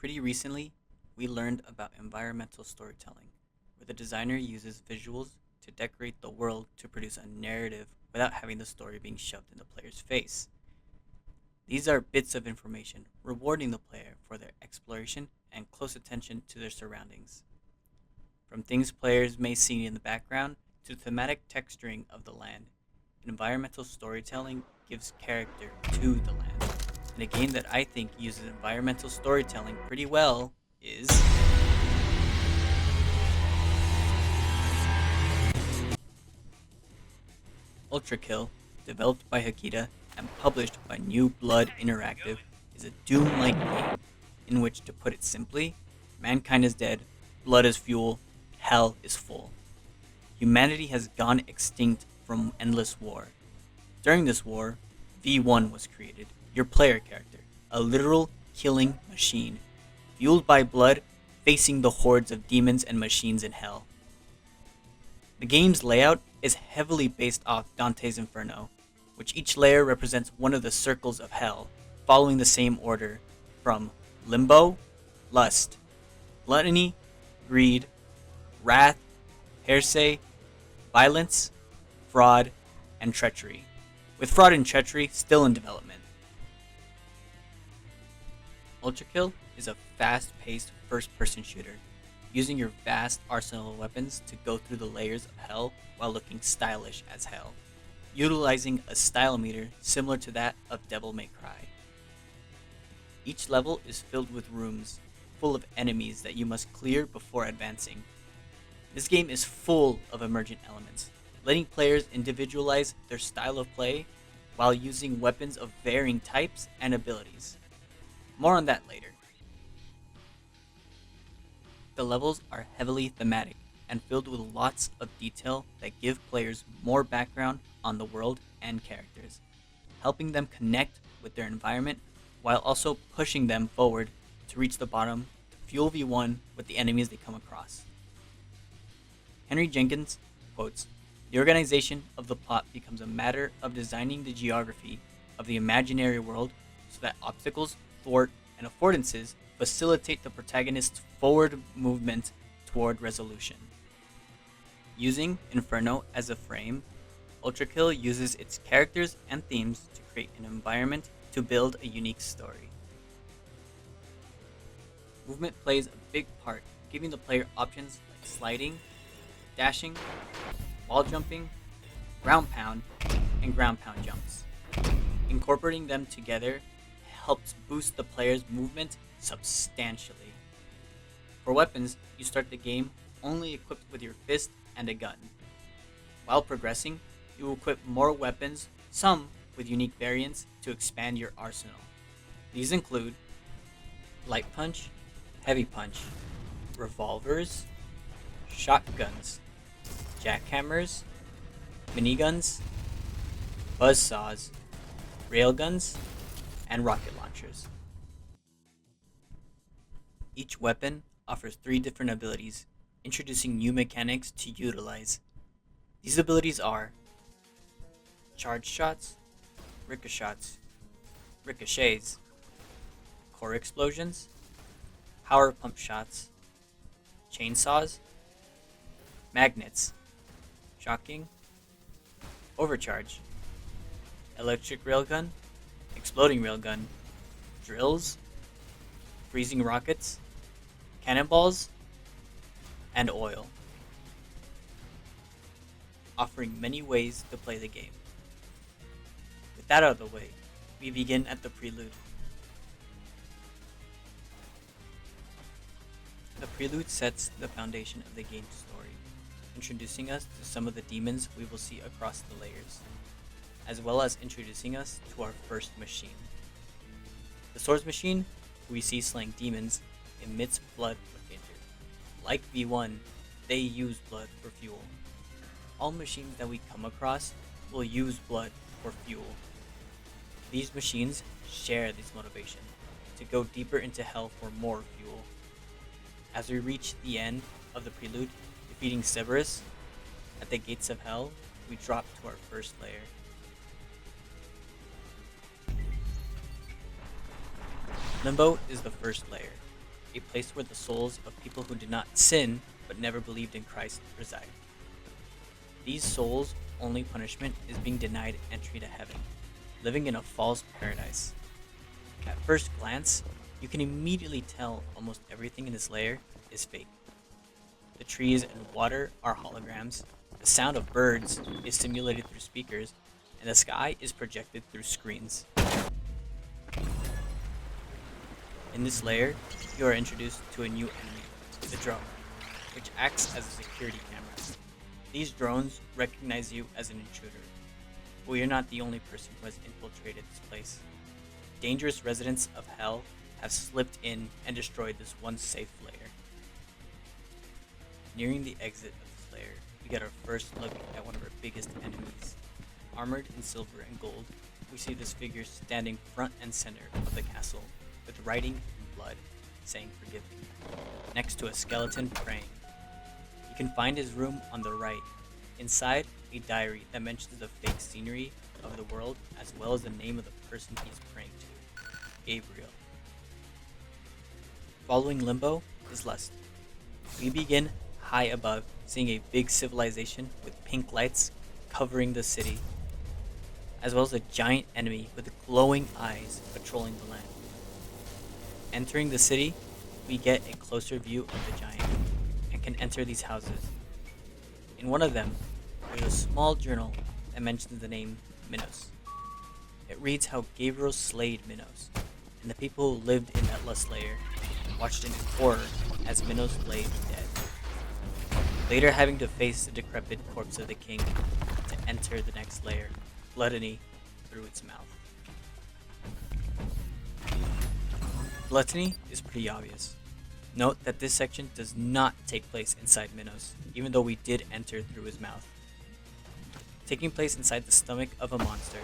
Pretty recently, we learned about environmental storytelling, where the designer uses visuals to decorate the world to produce a narrative without having the story being shoved in the player's face. These are bits of information rewarding the player for their exploration and close attention to their surroundings. From things players may see in the background to thematic texturing of the land, environmental storytelling gives character to the land. And a game that I think uses environmental storytelling pretty well is ULTRAKILL, developed by Hakita and published by New Blood Interactive, is a Doom-like game in which, to put it simply, mankind is dead, blood is fuel, hell is full. Humanity has gone extinct from endless war. During this war, V1 was created, your player character, a literal killing machine, fueled by blood, facing the hordes of demons and machines in hell. The game's layout is heavily based off Dante's Inferno, which each layer represents one of the circles of hell, following the same order from limbo, lust, gluttony, greed, wrath, heresy, violence, fraud, and treachery, with fraud and treachery still in development. ULTRAKILL is a fast-paced first-person shooter, using your vast arsenal of weapons to go through the layers of hell while looking stylish as hell, utilizing a style meter similar to that of Devil May Cry. Each level is filled with rooms, full of enemies that you must clear before advancing. This game is full of emergent elements, letting players individualize their style of play while using weapons of varying types and abilities. More on that later. The levels are heavily thematic and filled with lots of detail that give players more background on the world and characters, helping them connect with their environment while also pushing them forward to reach the bottom to fuel V1 with the enemies they come across. Henry Jenkins quotes, "The organization of the plot becomes a matter of designing the geography of the imaginary world so that obstacles, thwart, and affordances facilitate the protagonist's forward movement toward resolution." Using Inferno as a frame, ULTRAKILL uses its characters and themes to create an environment to build a unique story. Movement plays a big part, giving the player options like sliding, dashing, wall jumping, ground pound, and ground pound jumps. Incorporating them together helps boost the player's movement substantially. For weapons, you start the game only equipped with your fist and a gun. While progressing, you will equip more weapons, some with unique variants to expand your arsenal. These include light punch, heavy punch, revolvers, shotguns, jackhammers, miniguns, buzzsaws, railguns, and rocket launchers. Each weapon offers 3 different abilities, introducing new mechanics to utilize. These abilities are charge shots, ricochets, core explosions, power pump shots, chainsaws, magnets, shocking, overcharge, electric railgun, exploding railgun, drills, freezing rockets, cannonballs, and oil, offering many ways to play the game. With that out of the way, we begin at the prelude. The prelude sets the foundation of the game's story, introducing us to some of the demons we will see across the layers, as well as introducing us to our first machine. The Swords Machine, who we see slaying demons, emits blood when injured. Like V1, they use blood for fuel. All machines that we come across will use blood for fuel. These machines share this motivation to go deeper into hell for more fuel. As we reach the end of the prelude, defeating Cerberus at the gates of hell, we drop to our first layer. Limbo is the first layer, a place where the souls of people who did not sin but never believed in Christ reside. These souls' only punishment is being denied entry to heaven, living in a false paradise. At first glance, you can immediately tell almost everything in this layer is fake. The trees and water are holograms, the sound of birds is simulated through speakers, and the sky is projected through screens. In this layer, you are introduced to a new enemy, the drone, which acts as a security camera. These drones recognize you as an intruder, but you're not the only person who has infiltrated this place. Dangerous residents of Hell have slipped in and destroyed this once safe layer. Nearing the exit of this layer, we get our first look at one of our biggest enemies. Armored in silver and gold, we see this figure standing front and center of the castle, with writing in blood, saying "Forgive me," next to a skeleton praying. You can find his room on the right. Inside, a diary that mentions the fake scenery of the world, as well as the name of the person he is praying to, Gabriel. Following Limbo is Lust. We begin high above, seeing a big civilization with pink lights covering the city, as well as a giant enemy with glowing eyes patrolling the land. Entering the city, we get a closer view of the giant and can enter these houses. In one of them, there's a small journal that mentions the name Minos. It reads how Gabriel slayed Minos, and the people who lived in that lust layer watched in horror as Minos lay dead, later having to face the decrepit corpse of the king to enter the next layer, gluttony, through its mouth. Gluttony is pretty obvious. Note that this section does not take place inside Minos, even though we did enter through his mouth. Taking place inside the stomach of a monster,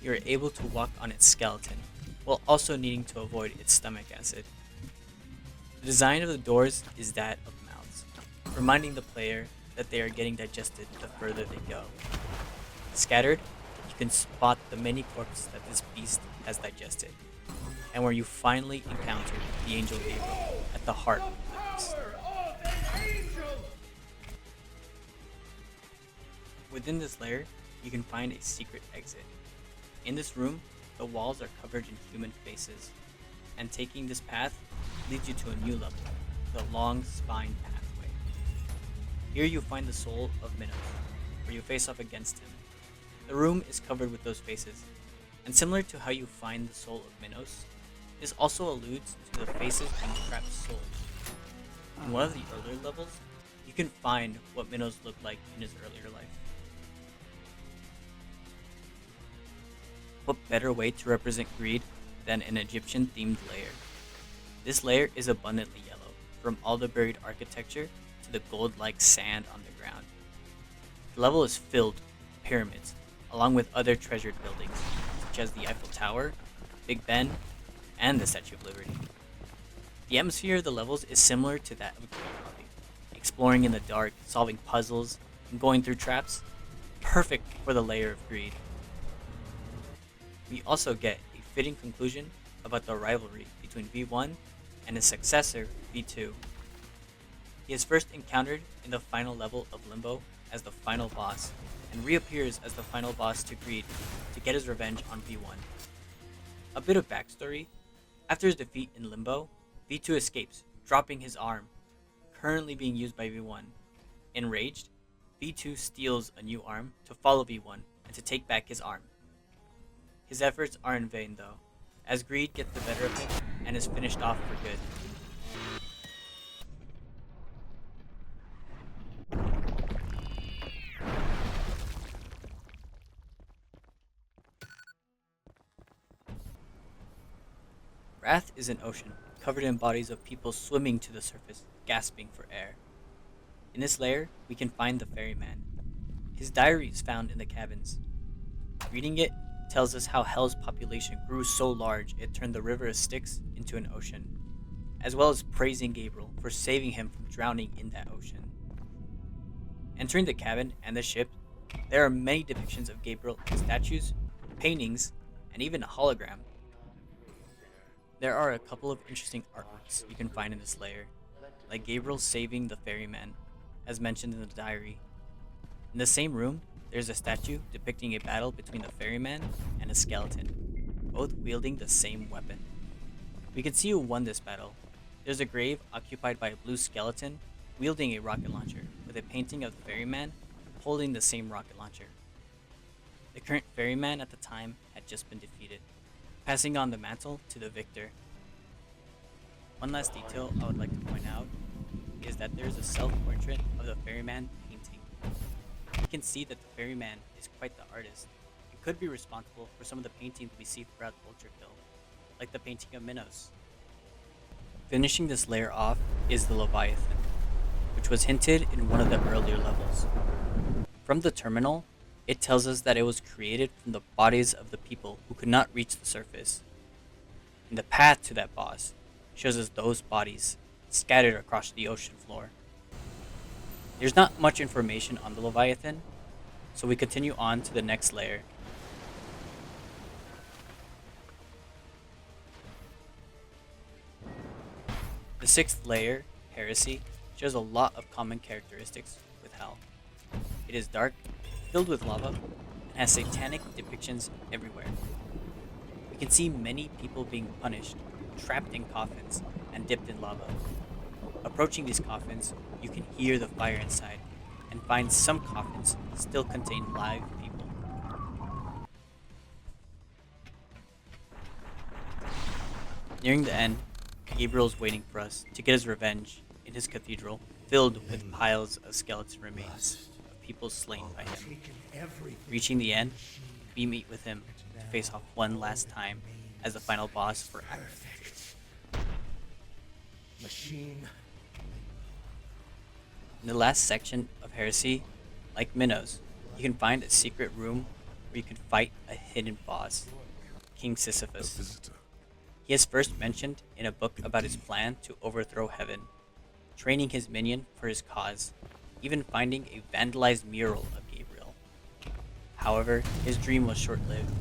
you are able to walk on its skeleton, while also needing to avoid its stomach acid. The design of the doors is that of mouths, reminding the player that they are getting digested the further they go. Scattered, you can spot the many corpses that this beast has digested, and where you finally encounter the angel Gabriel at the heart of the beast. Within this lair, you can find a secret exit. In this room, the walls are covered in human faces, and taking this path leads you to a new level, the long spine pathway. Here you find the soul of Minos, where you face off against him. The room is covered with those faces, and similar to how you find the soul of Minos, this also alludes to the faces being trapped souls. In one of the earlier levels, you can find what Minos looked like in his earlier life. What better way to represent greed than an Egyptian-themed layer? This layer is abundantly yellow, from all the buried architecture to the gold-like sand on the ground. The level is filled with pyramids, along with other treasured buildings, such as the Eiffel Tower, Big Ben, and the Statue of Liberty. The atmosphere of the levels is similar to that of Greed Hobby, exploring in the dark, solving puzzles, and going through traps, perfect for the layer of greed. We also get a fitting conclusion about the rivalry between V1 and his successor, V2. He is first encountered in the final level of Limbo as the final boss, and reappears as the final boss to Greed to get his revenge on V1. A bit of backstory: after his defeat in Limbo, V2 escapes, dropping his arm, currently being used by V1. Enraged, V2 steals a new arm to follow V1 and to take back his arm. His efforts are in vain though, as Greed gets the better of him and is finished off for good. Wrath is an ocean, covered in bodies of people swimming to the surface, gasping for air. In this lair, we can find the ferryman. His diary is found in the cabins. Reading it tells us how Hell's population grew so large it turned the river of Styx into an ocean, as well as praising Gabriel for saving him from drowning in that ocean. Entering the cabin and the ship, there are many depictions of Gabriel in statues, paintings, and even a hologram. There are a couple of interesting artworks you can find in this layer, like Gabriel saving the ferryman, as mentioned in the diary. In the same room, there's a statue depicting a battle between the ferryman and a skeleton, both wielding the same weapon. We can see who won this battle. There's a grave occupied by a blue skeleton wielding a rocket launcher, with a painting of the ferryman holding the same rocket launcher. The current ferryman at the time had just been defeated, passing on the mantle to the victor. One last detail I would like to point out is that there is a self-portrait of the ferryman painting. You can see that the ferryman is quite the artist and could be responsible for some of the paintings we see throughout ULTRAKILL, like the painting of Minos. Finishing this layer off is the Leviathan, which was hinted in one of the earlier levels. From the terminal, it tells us that it was created from the bodies of the people who could not reach the surface. And the path to that boss shows us those bodies scattered across the ocean floor. There's not much information on the Leviathan, so we continue on to the next layer. The sixth layer, Heresy, shows a lot of common characteristics with Hell. It is dark, filled with lava, and has satanic depictions everywhere. We can see many people being punished, trapped in coffins, and dipped in lava. Approaching these coffins, you can hear the fire inside, and find some coffins still contain live people. Nearing the end, Gabriel's waiting for us to get his revenge in his cathedral, filled with piles of skeleton remains of people slain by him. Reaching the end, we meet with him to face off one last time as the final boss for Act 2. Machine. In the last section of Heresy, like Minos, you can find a secret room where you can fight a hidden boss, King Sisyphus. He is first mentioned in a book about his plan to overthrow heaven, training his minion for his cause, even finding a vandalized mural of Gabriel. However, his dream was short-lived,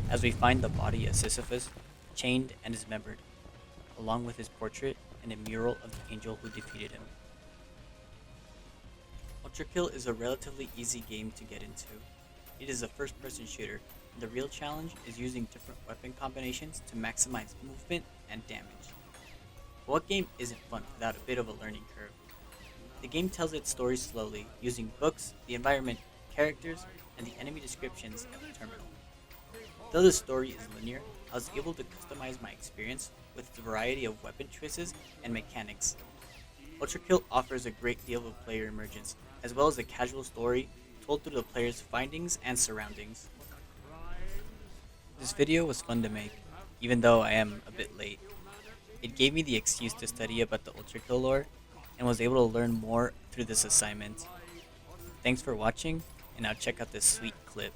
as we find the body of Sisyphus chained and dismembered, along with his portrait and a mural of the angel who defeated him. ULTRAKILL is a relatively easy game to get into. It is a first-person shooter, and the real challenge is using different weapon combinations to maximize movement and damage. But what game isn't fun without a bit of a learning curve? The game tells its story slowly, using books, the environment, characters, and the enemy descriptions at the terminal. Though the story is linear, I was able to customize my experience with its variety of weapon choices and mechanics. ULTRAKILL offers a great deal of player emergence, as well as a casual story told through the player's findings and surroundings. This video was fun to make, even though I am a bit late. It gave me the excuse to study about the ULTRAKILL lore, and was able to learn more through this assignment. Thanks for watching, and now check out this sweet clip.